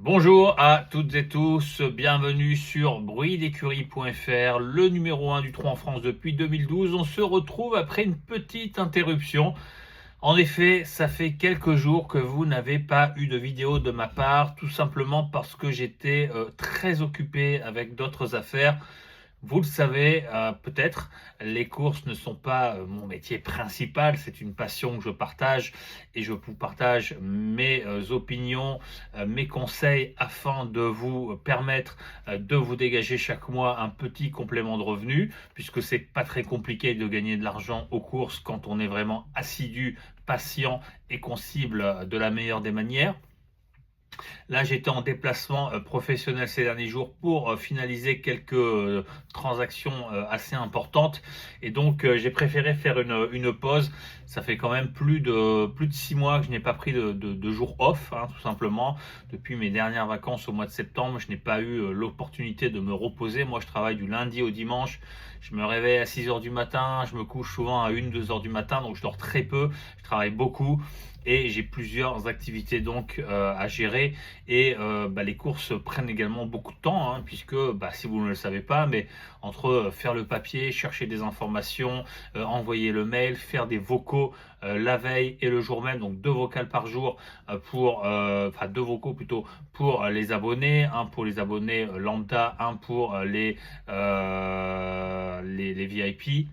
Bonjour à toutes et tous, bienvenue sur bruitdécurie.fr, le numéro 1 du trot en France depuis 2012. On se retrouve après une petite interruption. En effet, ça fait quelques jours que vous n'avez pas eu de vidéo de ma part, tout simplement parce que j'étais très occupé avec d'autres affaires. Vous le savez peut-être, les courses ne sont pas mon métier principal, c'est une passion que je partage et je vous partage mes opinions, mes conseils afin de vous permettre de vous dégager chaque mois un petit complément de revenu, puisque c'est pas très compliqué de gagner de l'argent aux courses quand on est vraiment assidu, patient et qu'on cible de la meilleure des manières. Là, j'étais en déplacement professionnel ces derniers jours pour finaliser quelques transactions assez importantes. Et donc, j'ai préféré faire une pause. Ça fait quand même plus de 6 mois que je n'ai pas pris de jours off, hein, tout simplement. Depuis mes dernières vacances au mois de septembre, je n'ai pas eu l'opportunité de me reposer. Moi, je travaille du lundi au dimanche. Je me réveille à 6 heures du matin. Je me couche souvent à 1, 2 heures du matin. Donc, je dors très peu. Je travaille beaucoup et j'ai plusieurs activités donc à gérer et les courses prennent également beaucoup de temps, hein, puisque si vous ne le savez pas, mais entre faire le papier, chercher des informations, envoyer le mail, faire des vocaux la veille et le jour même, donc 2 vocales par jour enfin 2 vocaux plutôt pour les abonnés, un pour les abonnés lambda, un pour les VIP.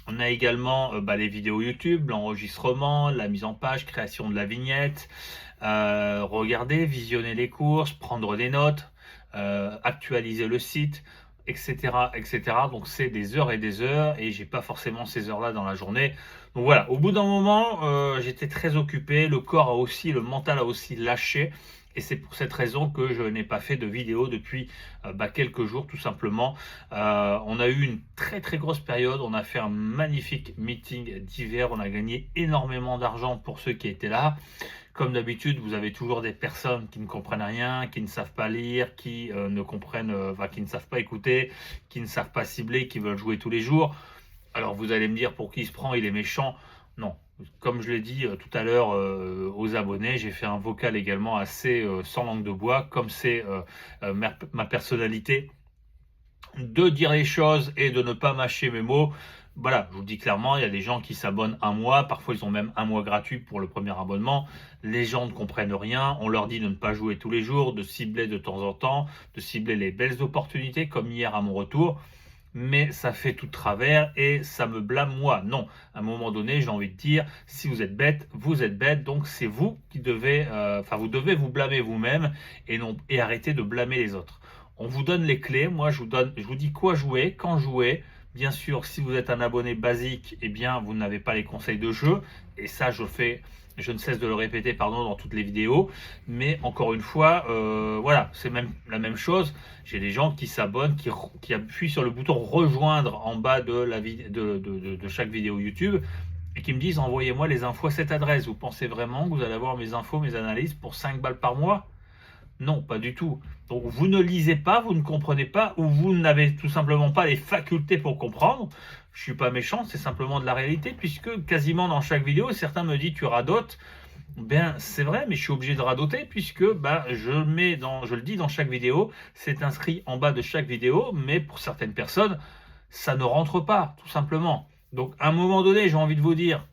On a également les vidéos YouTube, l'enregistrement, la mise en page, création de la vignette, regarder, visionner les courses, prendre des notes, actualiser le site, etc., etc. Donc c'est des heures et des heures et j'ai pas forcément ces heures-là dans la journée. Donc voilà, au bout d'un moment, j'étais très occupé, le corps a aussi, le mental a aussi lâché. Et c'est pour cette raison que je n'ai pas fait de vidéo depuis quelques jours, tout simplement. On a eu une très très grosse période. On a fait un magnifique meeting d'hiver. On a gagné énormément d'argent pour ceux qui étaient là. Comme d'habitude, vous avez toujours des personnes qui ne comprennent rien, qui ne savent pas lire, qui ne comprennent, qui ne savent pas écouter, qui ne savent pas cibler, qui veulent jouer tous les jours. Alors vous allez me dire pour qui il se prend, il est méchant. Non, comme je l'ai dit tout à l'heure aux abonnés, j'ai fait un vocal également assez sans langue de bois, comme c'est ma personnalité, de dire les choses et de ne pas mâcher mes mots. Voilà, je vous le dis clairement, il y a des gens qui s'abonnent un mois, parfois ils ont même un mois gratuit pour le premier abonnement. Les gens ne comprennent rien, on leur dit de ne pas jouer tous les jours, de cibler de temps en temps, de cibler les belles opportunités, comme hier à mon retour. Mais ça fait tout de travers et ça me blâme moi. Non, à un moment donné, j'ai envie de dire, si vous êtes bête, vous êtes bête, donc c'est vous qui devez, vous devez vous blâmer vous-même et arrêter de blâmer les autres. On vous donne les clés, moi je vous dis quoi jouer, quand jouer. Bien sûr, si vous êtes un abonné basique, eh bien vous n'avez pas les conseils de jeu, et ça je ne cesse de le répéter dans toutes les vidéos. Mais encore une fois, voilà, c'est même la même chose. J'ai des gens qui s'abonnent, qui appuient sur le bouton rejoindre en bas de chaque vidéo YouTube et qui me disent envoyez-moi les infos à cette adresse. Vous pensez vraiment que vous allez avoir mes infos, mes analyses pour 5 balles par mois? Non, pas du tout. Donc vous ne lisez pas, vous ne comprenez pas, ou vous n'avez tout simplement pas les facultés pour comprendre. Je suis pas méchant, c'est simplement de la réalité, puisque quasiment dans chaque vidéo, certains me disent tu radotes. Ben c'est vrai, mais je suis obligé de radoter puisque je le dis dans chaque vidéo, c'est inscrit en bas de chaque vidéo, mais pour certaines personnes, ça ne rentre pas, tout simplement. Donc à un moment donné, j'ai envie de vous dire,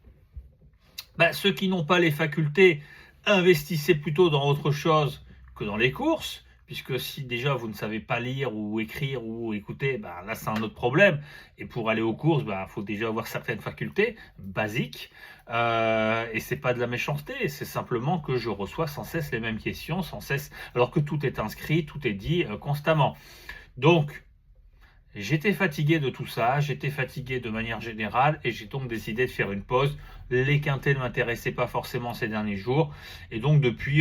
ceux qui n'ont pas les facultés, investissez plutôt dans autre chose que dans les courses, puisque si déjà vous ne savez pas lire ou écrire ou écouter, là c'est un autre problème. Et pour aller aux courses, il faut déjà avoir certaines facultés basiques. Et c'est pas de la méchanceté, c'est simplement que je reçois sans cesse les mêmes questions, sans cesse, alors que tout est inscrit, tout est dit constamment. Donc, j'étais fatigué de tout ça, j'étais fatigué de manière générale et j'ai donc décidé de faire une pause. Les quintets ne m'intéressaient pas forcément ces derniers jours et donc depuis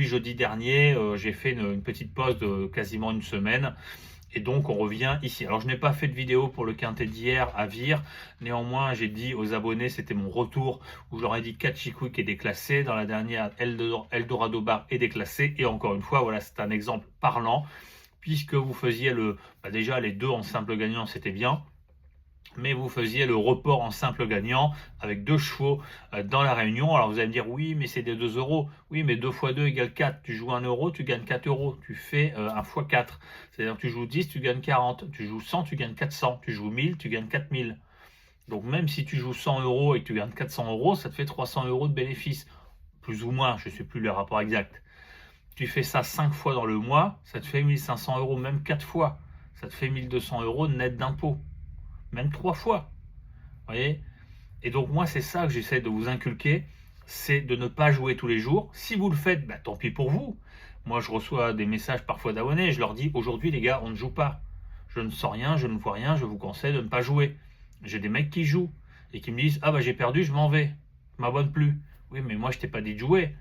jeudi dernier, j'ai fait une petite pause de quasiment une semaine et donc on revient ici. Alors je n'ai pas fait de vidéo pour le quintet d'hier à Vire, néanmoins j'ai dit aux abonnés, c'était mon retour où je leur ai dit Catchiquick est déclassé, dans la dernière Eldorado Bar est déclassé et encore une fois voilà, c'est un exemple parlant puisque vous faisiez déjà les deux en simple gagnant, c'était bien. mais vous faisiez le report en simple gagnant avec 2 chevaux dans la réunion. Alors vous allez me dire, oui, mais c'est des 2 euros. Oui, mais 2 fois 2 égale 4. Tu joues 1 euro, tu gagnes 4 euros. Tu fais 1 fois 4. C'est-à-dire que tu joues 10, tu gagnes 40. Tu joues 100, tu gagnes 400. Tu joues 1000, tu gagnes 4000. Donc même si tu joues 100 euros et que tu gagnes 400 euros, ça te fait 300 euros de bénéfice. Plus ou moins, je ne sais plus le rapport exact. Tu fais ça 5 fois dans le mois, ça te fait 1500 euros, même 4 fois. Ça te fait 1200 euros net d'impôt. Même 3 fois. Vous voyez? Et donc moi, c'est ça que j'essaie de vous inculquer, c'est de ne pas jouer tous les jours. Si vous le faites, bah, tant pis pour vous. Moi, je reçois des messages parfois d'abonnés, je leur dis, aujourd'hui les gars, on ne joue pas. Je ne sens rien, je ne vois rien, je vous conseille de ne pas jouer. J'ai des mecs qui jouent et qui me disent, ah bah j'ai perdu, je m'en vais, je m'abonne plus. Oui, mais moi je t'ai pas dit de jouer,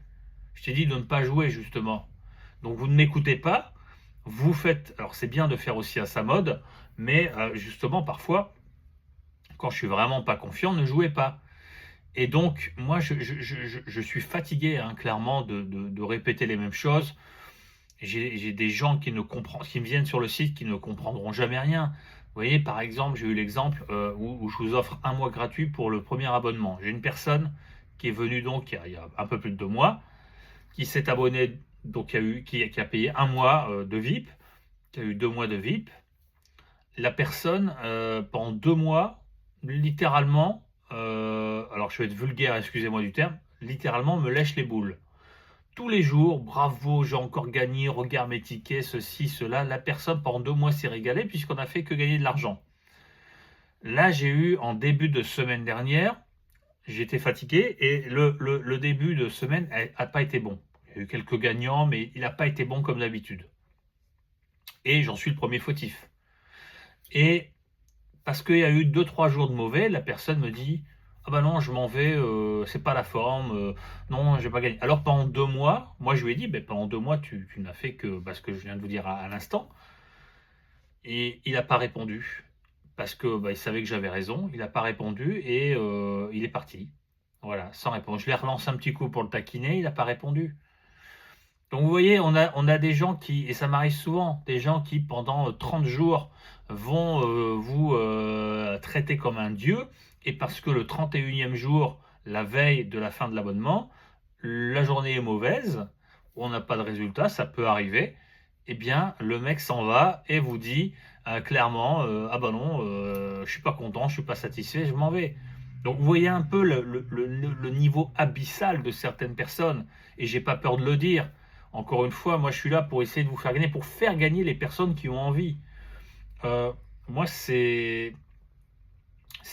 je t'ai dit de ne pas jouer justement. Donc vous ne m'écoutez pas, vous faites, alors c'est bien de faire aussi à sa mode, mais justement parfois, quand je suis vraiment pas confiant, ne jouez pas. Et donc, moi, je suis fatigué, hein, clairement, de répéter les mêmes choses. J'ai des gens qui me viennent sur le site qui ne comprendront jamais rien. Vous voyez, par exemple, j'ai eu l'exemple où je vous offre 1 mois gratuit pour le premier abonnement. J'ai une personne qui est venue donc il y a un peu plus de 2 mois, qui s'est abonnée, donc qui a payé 1 mois de VIP, qui a eu 2 mois de VIP. La personne, pendant 2 mois, littéralement, alors je vais être vulgaire, excusez-moi du terme, littéralement me lèche les boules. Tous les jours, bravo, j'ai encore gagné, regarde mes tickets, ceci, cela. La personne, pendant 2 mois, s'est régalée puisqu'on a fait que gagner de l'argent. Là, j'ai eu en début de semaine dernière, j'étais fatigué et le début de semaine n'a pas été bon. Il y a eu quelques gagnants, mais il n'a pas été bon comme d'habitude. Et j'en suis le premier fautif. Et parce qu'il y a eu 2-3 jours de mauvais, la personne me dit, ah bah non, je m'en vais, c'est pas la forme, non, j'ai pas gagné. Alors pendant 2 mois, moi je lui ai dit, ben, pendant 2 mois, tu n'as fait que ce que je viens de vous dire à l'instant. Et il n'a pas répondu. Parce que bah, il savait que j'avais raison, il n'a pas répondu et il est parti. Voilà, sans réponse. Je l'ai relancé un petit coup pour le taquiner, il n'a pas répondu. Donc vous voyez, on a des gens qui, et ça m'arrive souvent, des gens qui pendant 30 jours vont vous traiter comme un dieu, et parce que le 31e jour, la veille de la fin de l'abonnement, la journée est mauvaise, on n'a pas de résultat, ça peut arriver, eh bien le mec s'en va et vous dit clairement, ah bah non, je suis pas content, je suis pas satisfait, je m'en vais. Donc vous voyez un peu le niveau abyssal de certaines personnes, et j'ai pas peur de le dire. Encore une fois, moi je suis là pour essayer de vous faire gagner, pour faire gagner les personnes qui ont envie. Moi, c'est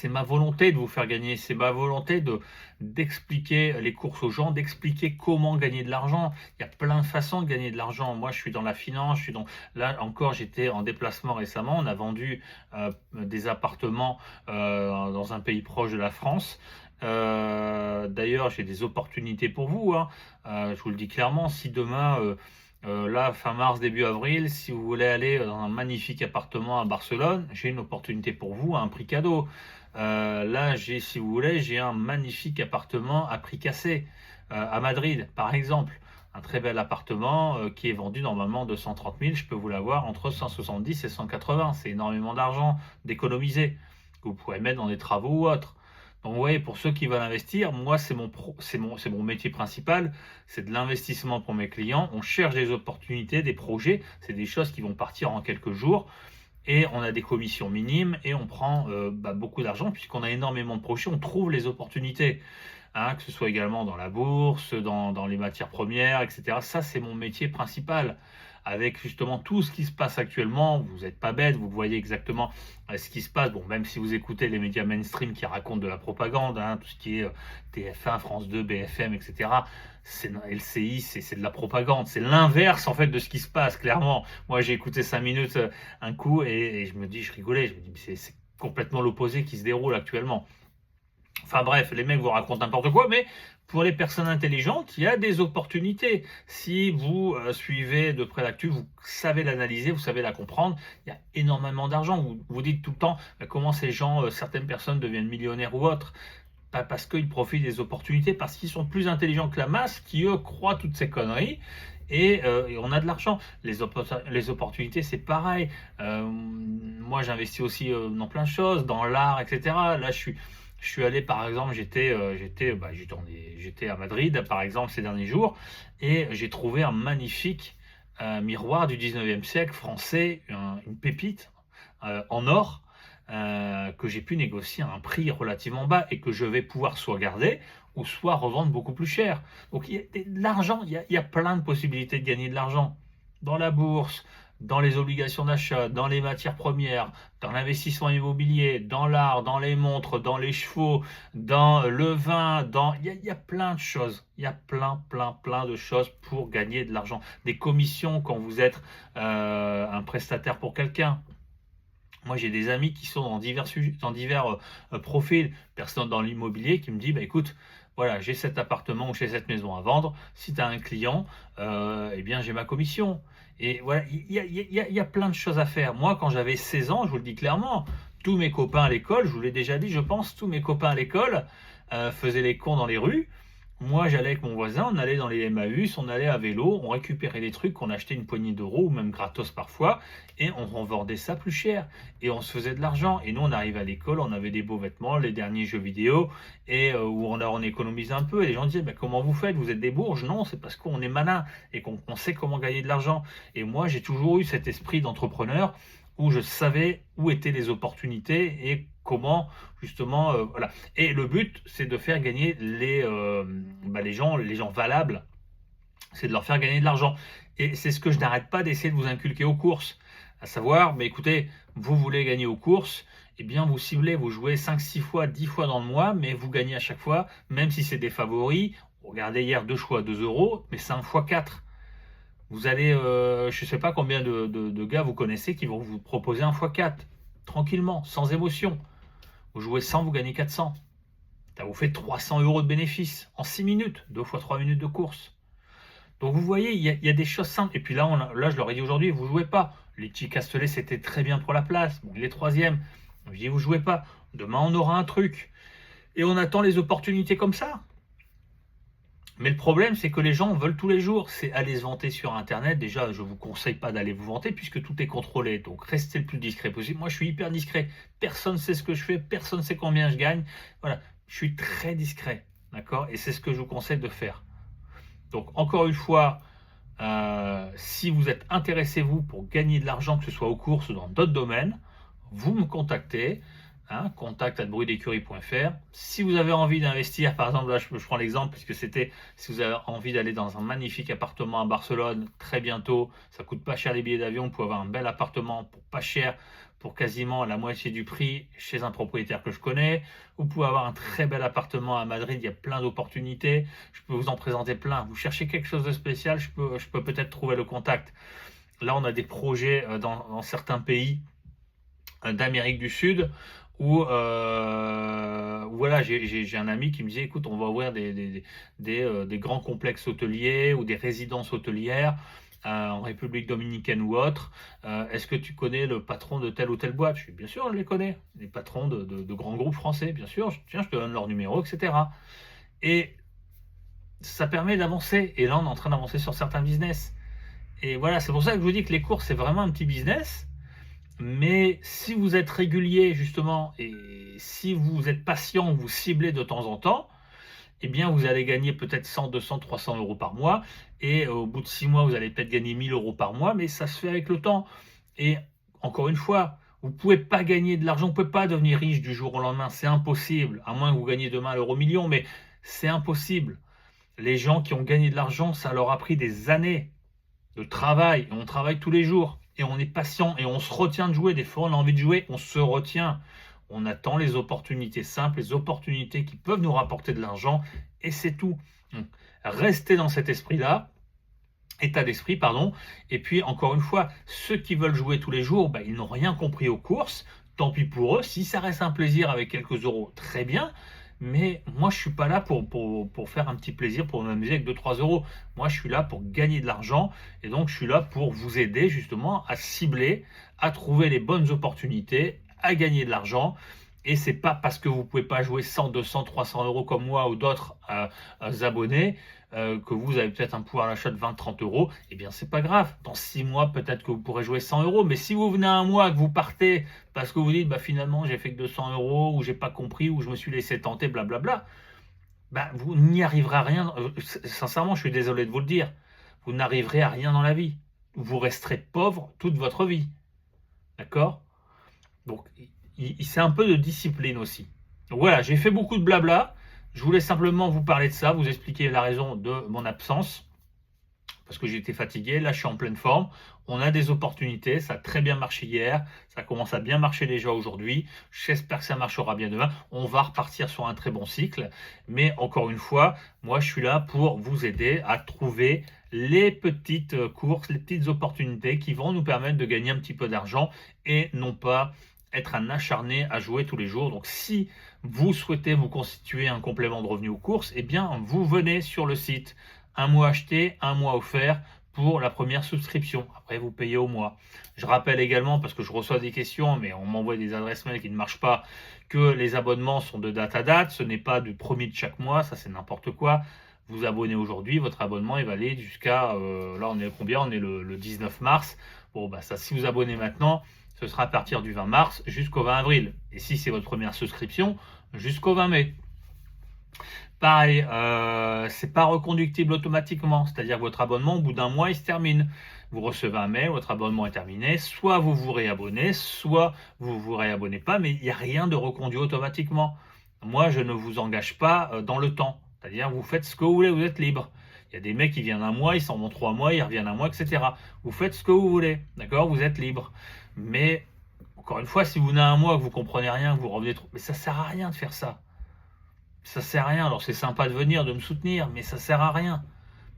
ma volonté de vous faire gagner, c'est ma volonté d'expliquer les courses aux gens, d'expliquer comment gagner de l'argent. Il y a plein de façons de gagner de l'argent. Moi, je suis dans la finance, là encore, j'étais en déplacement récemment. On a vendu des appartements dans un pays proche de la France. D'ailleurs, j'ai des opportunités pour vous, hein. Je vous le dis clairement, si demain, là, fin mars, début avril, si vous voulez aller dans un magnifique appartement à Barcelone, j'ai une opportunité pour vous à un prix cadeau. Là, si vous voulez, j'ai un magnifique appartement à prix cassé à Madrid, par exemple. Un très bel appartement qui est vendu normalement 230 000. Je peux vous l'avoir entre 170 et 180. C'est énormément d'argent d'économiser que vous pourrez mettre dans des travaux ou autres. Donc, vous voyez, pour ceux qui veulent investir, moi, c'est mon métier principal, c'est de l'investissement pour mes clients. On cherche des opportunités, des projets, c'est des choses qui vont partir en quelques jours. Et on a des commissions minimes et on prend beaucoup d'argent puisqu'on a énormément de projets, on trouve les opportunités, hein, que ce soit également dans la bourse, dans les matières premières, etc. Ça, c'est mon métier principal. Avec justement tout ce qui se passe actuellement, vous n'êtes pas bête, vous voyez exactement ce qui se passe. Bon, même si vous écoutez les médias mainstream qui racontent de la propagande, hein, tout ce qui est TF1, France 2, BFM, etc. C'est LCI, c'est de la propagande. C'est l'inverse en fait de ce qui se passe, clairement. Moi, j'ai écouté 5 minutes un coup et je me dis, je rigolais, je me dis, c'est complètement l'opposé qui se déroule actuellement. Enfin bref, les mecs vous racontent n'importe quoi, mais pour les personnes intelligentes, il y a des opportunités. Si vous suivez de près l'actu, vous savez l'analyser, vous savez la comprendre, il y a énormément d'argent. Vous vous dites tout le temps comment ces gens, certaines personnes deviennent millionnaires ou autres. Pas parce qu'ils profitent des opportunités, parce qu'ils sont plus intelligents que la masse, qui eux croient toutes ces conneries et on a de l'argent. Les opportunités, c'est pareil. Moi, j'investis aussi dans plein de choses, dans l'art, etc. Là, je suis allé, par exemple, j'étais à Madrid, par exemple, ces derniers jours, et j'ai trouvé un magnifique miroir du 19e siècle français, une pépite en or, que j'ai pu négocier à un prix relativement bas et que je vais pouvoir soit garder ou soit revendre beaucoup plus cher. Donc il y a de l'argent, il y a plein de possibilités de gagner de l'argent dans la bourse, dans les obligations d'achat, dans les matières premières, dans l'investissement immobilier, dans l'art, dans les montres, dans les chevaux, dans le vin, il y a plein de choses. Il y a plein de choses pour gagner de l'argent. Des commissions quand vous êtes un prestataire pour quelqu'un. Moi, j'ai des amis qui sont dans divers profils, personnes dans l'immobilier, qui me disent, bah, écoute, voilà, j'ai cet appartement ou j'ai cette maison à vendre. Si tu as un client, eh bien, j'ai ma commission. Et voilà, il y a plein de choses à faire. Moi, quand j'avais 16 ans, je vous le dis clairement, tous mes copains à l'école, je vous l'ai déjà dit, je pense, tous mes copains à l'école faisaient les cons dans les rues. Moi, j'allais avec mon voisin, on allait dans les Emmaüs, on allait à vélo, on récupérait des trucs qu'on achetait une poignée d'euros ou même gratos parfois, et on revendait ça plus cher. Et on se faisait de l'argent. Et nous, on arrivait à l'école, on avait des beaux vêtements, les derniers jeux vidéo, et où on économisait un peu. Et les gens disaient, mais comment vous faites? Vous êtes des bourges? Non, c'est parce qu'on est malin et qu'on sait comment gagner de l'argent. Et moi, j'ai toujours eu cet esprit d'entrepreneur où je savais où étaient les opportunités et comment justement voilà. Et le but, c'est de faire gagner les gens valables, c'est de leur faire gagner de l'argent. Et c'est ce que je n'arrête pas d'essayer de vous inculquer aux courses, à savoir, mais écoutez, vous voulez gagner aux courses, eh bien vous ciblez, vous jouez 5, 6 fois, 10 fois dans le mois, mais vous gagnez à chaque fois, même si c'est des favoris. Regardez hier, 2 choix, 2 euros, mais 5 fois 4. Vous allez, je ne sais pas combien de gars vous connaissez qui vont vous proposer un x4, tranquillement, sans émotion. Vous jouez 100, vous gagnez 400. Ça vous fait 300 euros de bénéfice en 6 minutes, 2 fois 3 minutes de course. Donc vous voyez, il y a des choses simples. Et puis là, je leur ai dit aujourd'hui, vous ne jouez pas. Litchi Castellet, c'était très bien pour la place. Bon, il est troisième. Je dis, vous ne jouez pas. Demain, on aura un truc. Et on attend les opportunités comme ça. Mais le problème, c'est que les gens veulent tous les jours, c'est aller se vanter sur Internet. Déjà, je ne vous conseille pas d'aller vous vanter puisque tout est contrôlé. Donc, restez le plus discret possible. Moi, je suis hyper discret. Personne ne sait ce que je fais, personne ne sait combien je gagne. Voilà, je suis très discret. D'accord? Et c'est ce que je vous conseille de faire. Donc, encore une fois, si vous êtes intéressé, vous, pour gagner de l'argent, que ce soit aux courses ou dans d'autres domaines, vous me contactez. Contact@bruitdécurie.fr. Si vous avez envie d'investir, par exemple, là je prends l'exemple puisque c'était, si vous avez envie d'aller dans un magnifique appartement à Barcelone très bientôt, ça coûte pas cher les billets d'avion, vous pouvez avoir un bel appartement pour pas cher, pour quasiment la moitié du prix chez un propriétaire que je connais. Vous pouvez avoir un très bel appartement à Madrid, il y a plein d'opportunités, je peux vous en présenter plein. Vous cherchez quelque chose de spécial, je peux peut-être trouver le contact. Là on a des projets dans certains pays d'Amérique du Sud où voilà, j'ai un ami qui me disait, écoute, on va ouvrir des grands complexes hôteliers ou des résidences hôtelières en République dominicaine ou autre. Est-ce que tu connais le patron de telle ou telle boîte? Je dis, bien sûr, je les connais. Les patrons de grands groupes français, bien sûr. Tiens, je te donne leur numéro, etc. Et ça permet d'avancer. Et là, on est en train d'avancer sur certains business. Et voilà, c'est pour ça que je vous dis que les courses, c'est vraiment un petit business. Mais si vous êtes régulier justement et si vous êtes patient, vous ciblez de temps en temps, eh bien vous allez gagner peut-être 100, 200, 300 euros par mois et au bout de 6 mois, vous allez peut-être gagner 1000 euros par mois, mais ça se fait avec le temps. Et encore une fois, vous ne pouvez pas gagner de l'argent, vous ne pouvez pas devenir riche du jour au lendemain, c'est impossible, à moins que vous gagniez demain l'euro million, mais c'est impossible. Les gens qui ont gagné de l'argent, ça leur a pris des années de travail, et on travaille tous les jours. Et on est patient et on se retient de jouer. Des fois, on a envie de jouer, on se retient. On attend les opportunités simples, les opportunités qui peuvent nous rapporter de l'argent, et c'est tout. Donc, restez dans cet esprit-là, état d'esprit, pardon. Et puis, encore une fois, ceux qui veulent jouer tous les jours, ils n'ont rien compris aux courses. Tant pis pour eux. Si ça reste un plaisir avec quelques euros, très bien. Mais moi, je ne suis pas là pour faire un petit plaisir, pour m'amuser avec 2-3 euros. Moi, je suis là pour gagner de l'argent. Et donc, je suis là pour vous aider justement à cibler, à trouver les bonnes opportunités, à gagner de l'argent. Et ce n'est pas parce que vous ne pouvez pas jouer 100, 200, 300 euros comme moi ou d'autres abonnés que vous avez peut-être un pouvoir d'achat de 20-30 euros, eh bien c'est pas grave. Dans 6 mois, peut-être que vous pourrez jouer 100 euros. Mais si vous venez un mois, que vous partez parce que vous dites, bah, finalement, j'ai fait que 200 euros, ou j'ai pas compris, ou je me suis laissé tenter, blablabla, bah, vous n'y arriverez à rien. Sincèrement, je suis désolé de vous le dire. Vous n'arriverez à rien dans la vie. Vous resterez pauvre toute votre vie. D'accord? Donc, c'est un peu de discipline aussi. Donc voilà, j'ai fait beaucoup de blabla. Je voulais simplement vous parler de ça, vous expliquer la raison de mon absence. Parce que j'étais fatigué, là je suis en pleine forme. On a des opportunités, ça a très bien marché hier, ça commence à bien marcher déjà aujourd'hui. J'espère que ça marchera bien demain. On va repartir sur un très bon cycle. Mais encore une fois, moi je suis là pour vous aider à trouver les petites courses, les petites opportunités qui vont nous permettre de gagner un petit peu d'argent et non pas être un acharné à jouer tous les jours. Donc si vous souhaitez vous constituer un complément de revenu aux courses, eh bien vous venez sur le site. Un mois acheté, un mois offert pour la première souscription. Après, vous payez au mois. Je rappelle également, parce que je reçois des questions, mais on m'envoie des adresses mail qui ne marchent pas, que les abonnements sont de date à date. Ce n'est pas du premier de chaque mois, ça c'est n'importe quoi. Vous abonnez aujourd'hui, votre abonnement il va aller jusqu'à, là on est combien? On est le 19 mars. Bon, bah ça, si vous abonnez maintenant, ce sera à partir du 20 mars jusqu'au 20 avril. Et si c'est votre première souscription, jusqu'au 20 mai. Pareil, c'est pas reconductible automatiquement, c'est-à-dire que votre abonnement, au bout d'un mois, il se termine. Vous recevez un mail, votre abonnement est terminé, soit vous vous réabonnez, soit vous vous réabonnez pas, mais il n'y a rien de reconduit automatiquement. Moi, je ne vous engage pas dans le temps, c'est-à-dire vous faites ce que vous voulez, vous êtes libre. Il y a des mecs qui viennent un mois, ils s'en vont 3 mois, ils reviennent un mois, etc. Vous faites ce que vous voulez, d'accord? Vous êtes libre. Mais, encore une fois, si vous venez un mois, que vous comprenez rien, que vous revenez trop, mais ça sert à rien de faire ça. Ça sert à rien. Alors c'est sympa de venir, de me soutenir, mais ça sert à rien.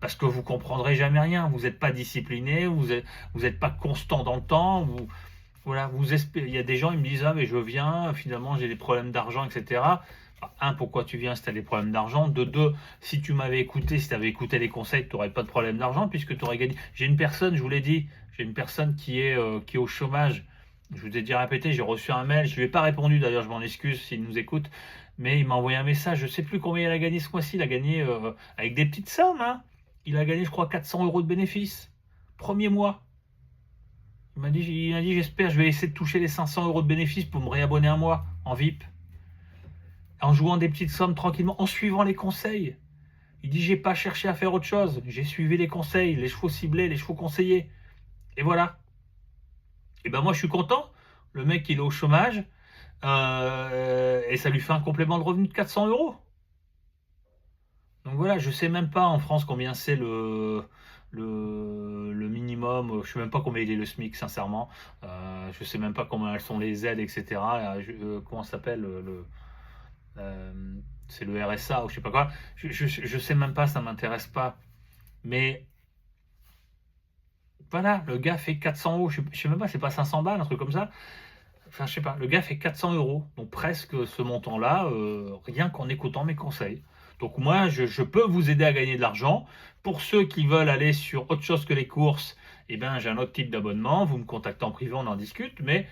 Parce que vous comprendrez jamais rien. Vous n'êtes pas discipliné, vous êtes pas constant dans le temps. Voilà, il y a des gens, ils me disent, ah mais je viens, finalement j'ai des problèmes d'argent, etc. Un, pourquoi tu viens si tu as des problèmes d'argent? De deux, si tu m'avais écouté, si tu avais écouté les conseils, tu n'aurais pas de problème d'argent puisque tu aurais gagné. J'ai une personne, je vous l'ai dit, j'ai une personne qui est au chômage. Je vous ai déjà répété, j'ai reçu un mail, je ne lui ai pas répondu d'ailleurs, je m'en excuse s'il nous écoute, mais il m'a envoyé un message, je ne sais plus combien il a gagné ce mois-ci, il a gagné avec des petites sommes, hein. Il a gagné je crois 400 euros de bénéfices, premier mois. Il m'a dit j'espère, je vais essayer de toucher les 500 euros de bénéfices pour me réabonner un mois en VIP, en jouant des petites sommes tranquillement, en suivant les conseils. Il dit j'ai pas cherché à faire autre chose, j'ai suivi les conseils, les chevaux ciblés, les chevaux conseillés, et voilà. Et ben moi je suis content, le mec il est au chômage, et ça lui fait un complément de revenu de 400 euros. Donc voilà, je sais même pas en France combien c'est le minimum, je sais même pas combien il est le SMIC sincèrement, je sais même pas comment elles sont les aides, etc. Comment ça s'appelle euh, c'est le RSA ou je sais pas quoi, je sais même pas, ça m'intéresse pas. Mais voilà, le gars fait 400 euros, je sais même pas, c'est pas 500 balles, un truc comme ça. Enfin, je sais pas, le gars fait 400 euros, donc presque ce montant-là, rien qu'en écoutant mes conseils. Donc moi, je peux vous aider à gagner de l'argent. Pour ceux qui veulent aller sur autre chose que les courses, eh ben, j'ai un autre type d'abonnement. Vous me contactez en privé, on en discute. Mais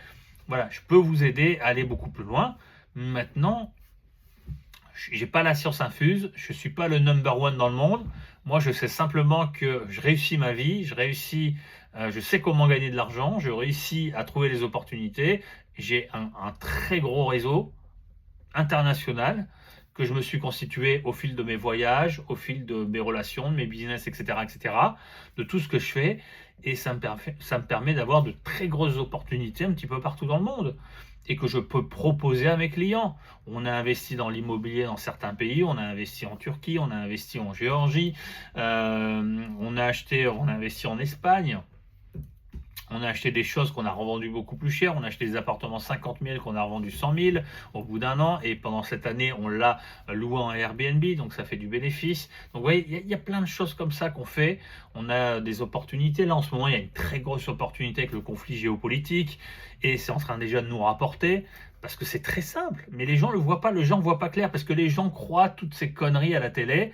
voilà, je peux vous aider à aller beaucoup plus loin. Maintenant, j'ai pas la science infuse, je suis pas le number one dans le monde. Moi, je sais simplement que je réussis ma vie, je sais comment gagner de l'argent, je réussis à trouver les opportunités. J'ai un très gros réseau international que je me suis constitué au fil de mes voyages, au fil de mes relations, de mes business, etc., etc., de tout ce que je fais. Et ça me permet d'avoir de très grosses opportunités un petit peu partout dans le monde et que je peux proposer à mes clients. On a investi dans l'immobilier dans certains pays, on a investi en Turquie, on a investi en Géorgie, on a investi en Espagne. On a acheté des choses qu'on a revendues beaucoup plus cher. On a acheté des appartements 50 000 qu'on a revendus 100 000 au bout d'un an. Et pendant cette année, on l'a loué en Airbnb. Donc, ça fait du bénéfice. Donc, vous voyez, il y a plein de choses comme ça qu'on fait. On a des opportunités. Là, en ce moment, il y a une très grosse opportunité avec le conflit géopolitique. Et c'est en train déjà de nous rapporter. Parce que c'est très simple. Mais les gens ne le voient pas. Les gens ne voient pas clair. Parce que les gens croient toutes ces conneries à la télé.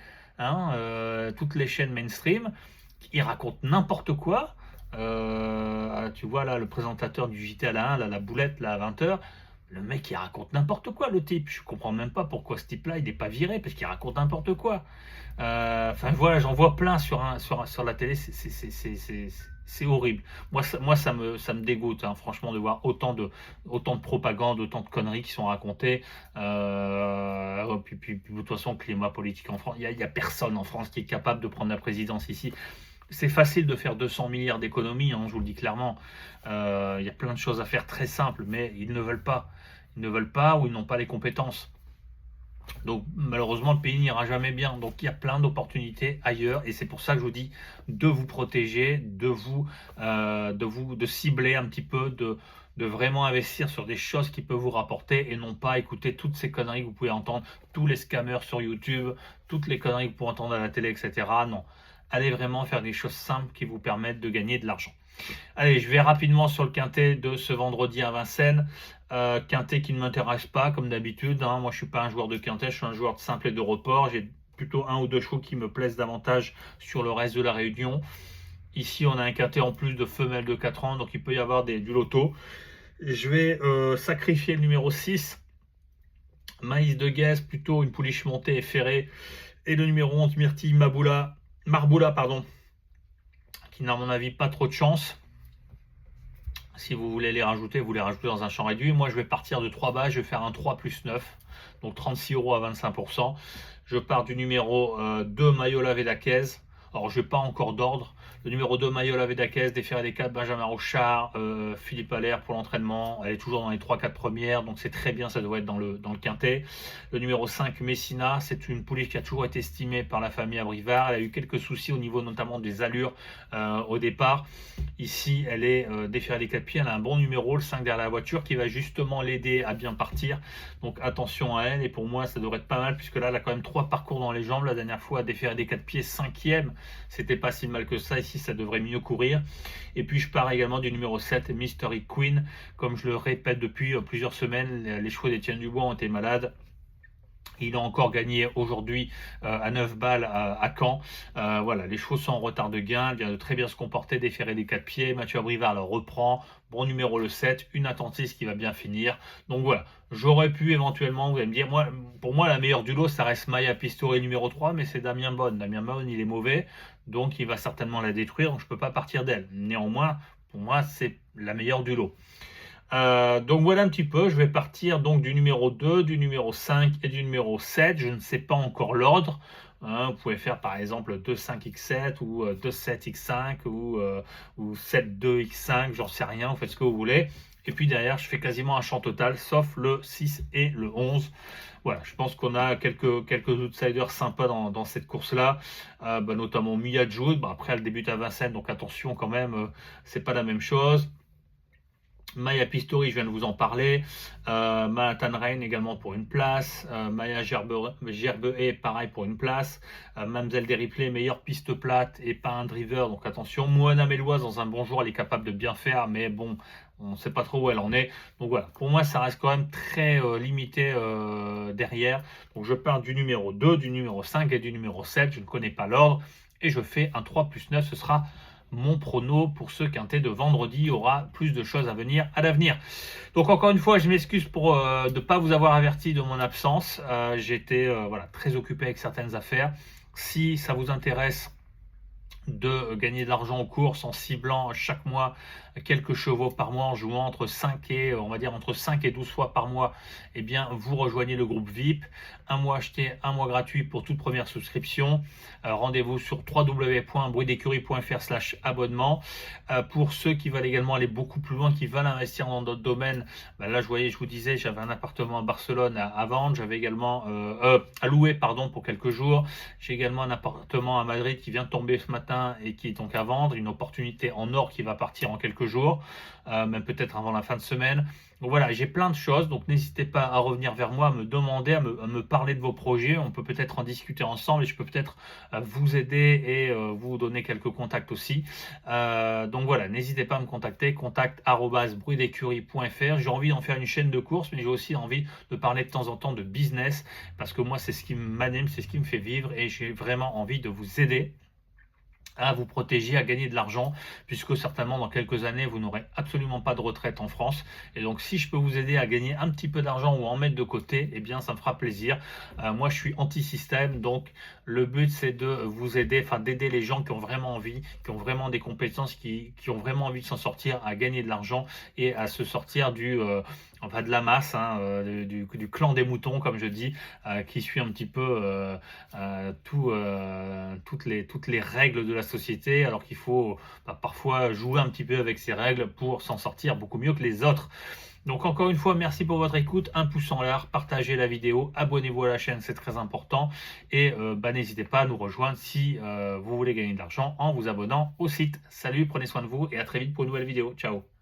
Toutes les chaînes mainstream. Ils racontent n'importe quoi. Tu vois là le présentateur du JT à la 1, là, la boulette là, à 20h, Le mec, il raconte n'importe quoi, le type. Je comprends même pas pourquoi ce type-là, il n'est pas viré, parce qu'il raconte n'importe quoi. Enfin, voilà, j'en vois plein sur la télé, c'est horrible. Ça me dégoûte, hein, franchement, de voir autant de propagande, autant de conneries qui sont racontées. Puis, de toute façon, le climat politique en France, il y a personne en France qui est capable de prendre la présidence ici. C'est facile de faire 200 milliards d'économies, hein, je vous le dis clairement. Il y a plein de choses à faire très simples, mais ils ne veulent pas. Ils ne veulent pas ou ils n'ont pas les compétences. Donc malheureusement, le pays n'ira jamais bien. Donc il y a plein d'opportunités ailleurs et c'est pour ça que je vous dis de vous protéger, de cibler un petit peu, de vraiment investir sur des choses qui peuvent vous rapporter et non pas écouter toutes ces conneries que vous pouvez entendre, tous les scammers sur YouTube, toutes les conneries que vous pouvez entendre à la télé, etc. Non, allez vraiment faire des choses simples qui vous permettent de gagner de l'argent. Allez, je vais rapidement sur le quintet de ce vendredi à Vincennes. Quintet qui ne m'intéresse pas, comme d'habitude, hein. Moi, je ne suis pas un joueur de quintet, je suis un joueur de simple et de report. J'ai plutôt un ou deux chevaux qui me plaisent davantage sur le reste de la réunion. Ici, on a un quintet en plus de femelles de 4 ans, donc il peut y avoir du loto. Je vais sacrifier le numéro 6, Maïs de Guèze, plutôt une pouliche montée et ferrée. Et le numéro 11, Myrtille Marboula, qui n'a à mon avis pas trop de chance. Si vous voulez les rajouter, vous les rajoutez dans un champ réduit. Moi, je vais partir de 3 bas, je vais faire un 3 plus 9, donc 36 € à 25%. Je pars du numéro 2, Mayola Vedaquez. Alors, je n'ai pas encore d'ordre. Le numéro 2, Mayola Vedaquez, déféré des 4, Benjamin Rochard, Philippe Allaire pour l'entraînement. Elle est toujours dans les 3-4 premières, donc c'est très bien, ça doit être dans le quintet. Le numéro 5, Messina, c'est une pouliche qui a toujours été estimée par la famille Abrivard. Elle a eu quelques soucis au niveau notamment des allures au départ. Ici, elle est déférée des 4 pieds, elle a un bon numéro, le 5 derrière la voiture, qui va justement l'aider à bien partir. Donc attention à elle, et pour moi, ça devrait être pas mal, puisque là, elle a quand même 3 parcours dans les jambes. La dernière fois, déférée des 4 pieds, 5e, c'était pas si mal que ça. Ici, ça devrait mieux courir. Et puis, je pars également du numéro 7, Mystery Queen. Comme je le répète depuis plusieurs semaines, les chevaux d'Étienne Dubois ont été malades. Il a encore gagné aujourd'hui à 9 balles à Caen. Voilà, les chevaux sont en retard de gain. Il vient de très bien se comporter, déférer des 4 pieds. Mathieu Abrivard le reprend. Bon numéro le 7, une attentiste qui va bien finir. Donc voilà, j'aurais pu éventuellement, vous allez me dire, pour moi, la meilleure du lot, ça reste Maya Pistori numéro 3, mais c'est Damien Bonne. Damien Bonne, il est mauvais, donc il va certainement la détruire, donc je ne peux pas partir d'elle. Néanmoins, pour moi, c'est la meilleure du lot. Donc voilà un petit peu, je vais partir donc du numéro 2, du numéro 5 et du numéro 7. Je ne sais pas encore l'ordre. Vous pouvez faire par exemple 2-5x7 ou 2-7x5 ou 7-2x5, j'en sais rien, vous faites ce que vous voulez. Et puis derrière, je fais quasiment un champ total, sauf le 6 et le 11. Voilà, je pense qu'on a quelques outsiders sympas dans cette course-là, notamment Mia Jude. Après, elle débute à Vincennes, donc attention quand même, c'est pas la même chose. Maya Pistori, je viens de vous en parler. Manhattan Rain également pour une place. Maya Gerbehet, pareil pour une place. Mamselle des Ripley, meilleure piste plate et pas un driver, donc attention. Moana Méloise, dans un bon jour, elle est capable de bien faire, mais bon, on ne sait pas trop où elle en est. Donc voilà, pour moi, ça reste quand même très limité derrière. Donc je pars du numéro 2, du numéro 5 et du numéro 7. Je ne connais pas l'ordre. Et je fais un 3 plus 9, ce sera mon prono pour ce quintet de vendredi. Il y aura plus de choses à venir à l'avenir. Donc encore une fois, je m'excuse pour de ne pas vous avoir averti de mon absence. J'étais très occupé avec certaines affaires. Si ça vous intéresse de gagner de l'argent en course en ciblant chaque mois quelques chevaux par mois, en jouant entre 5 et 12 fois par mois, eh bien vous rejoignez le groupe VIP. Un mois acheté, un mois gratuit pour toute première souscription. Rendez-vous sur www.bruitdécurie.fr/abonnement. Pour ceux qui veulent également aller beaucoup plus loin, qui veulent investir dans d'autres domaines, là je vous disais, j'avais un appartement à Barcelone à vendre, j'avais également à louer pour quelques jours. J'ai également un appartement à Madrid qui vient de tomber ce matin et qui est donc à vendre, une opportunité en or qui va partir en quelques jours, même peut-être avant la fin de semaine. Donc voilà, j'ai plein de choses, donc n'hésitez pas à revenir vers moi, à me demander, à me parler de vos projets. On peut peut-être en discuter ensemble et je peux peut-être vous aider et vous donner quelques contacts aussi. Donc voilà, n'hésitez pas à me contacter, contact@bruitdécurie.fr. J'ai envie d'en faire une chaîne de course, mais j'ai aussi envie de parler de temps en temps de business, parce que moi c'est ce qui m'anime, c'est ce qui me fait vivre et j'ai vraiment envie de vous aider à vous protéger, à gagner de l'argent, puisque certainement dans quelques années, vous n'aurez absolument pas de retraite en France. Et donc, si je peux vous aider à gagner un petit peu d'argent ou à en mettre de côté, eh bien, ça me fera plaisir. Moi, je suis anti-système, donc le but, c'est de vous aider, enfin d'aider les gens qui ont vraiment envie, qui ont vraiment des compétences, qui ont vraiment envie de s'en sortir, à gagner de l'argent et à se sortir enfin de la masse, hein, du clan des moutons, comme je dis, qui suit un petit peu toutes les règles de la société, alors qu'il faut parfois jouer un petit peu avec ces règles pour s'en sortir beaucoup mieux que les autres. Donc encore une fois, merci pour votre écoute, un pouce en l'air, partagez la vidéo, abonnez-vous à la chaîne, c'est très important, et n'hésitez pas à nous rejoindre si vous voulez gagner de l'argent en vous abonnant au site. Salut, prenez soin de vous et à très vite pour une nouvelle vidéo. Ciao.